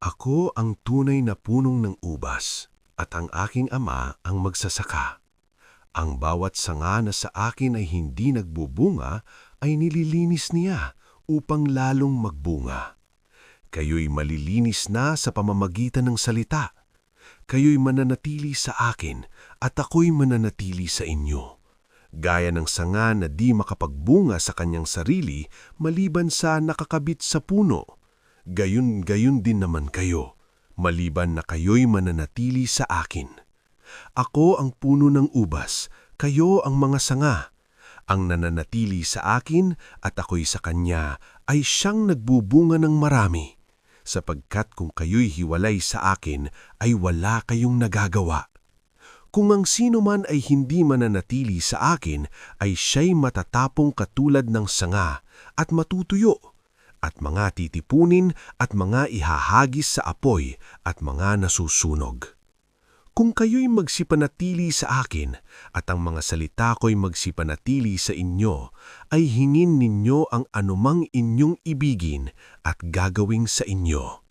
Ako ang tunay na punong ng ubas, at ang aking ama ang magsasaka. Ang bawat sanga na sa akin ay hindi nagbubunga ay nililinis niya upang lalong magbunga. Kayo'y malilinis na sa pamamagitan ng salita. Kayo'y mananatili sa akin at ako'y mananatili sa inyo. Gaya ng sanga na di makapagbunga sa kanyang sarili maliban sa nakakabit sa puno. Gayon din naman kayo, maliban na kayo'y mananatili sa akin. Ako ang puno ng ubas, kayo ang mga sanga. Ang nananatili sa akin at ako'y sa kanya ay siyang nagbubunga ng marami, sapagkat kung kayo'y hiwalay sa akin ay wala kayong nagagawa. Kung ang sino man ay hindi mananatili sa akin ay siya'y matatapong katulad ng sanga at matutuyo, at mga titipunin at mga ihahagis sa apoy at mga nasusunog. Kung kayo'y magsipanatili sa akin at ang mga salita ko'y magsipanatili sa inyo, ay hingin ninyo ang anumang inyong ibigin at gagawing sa inyo.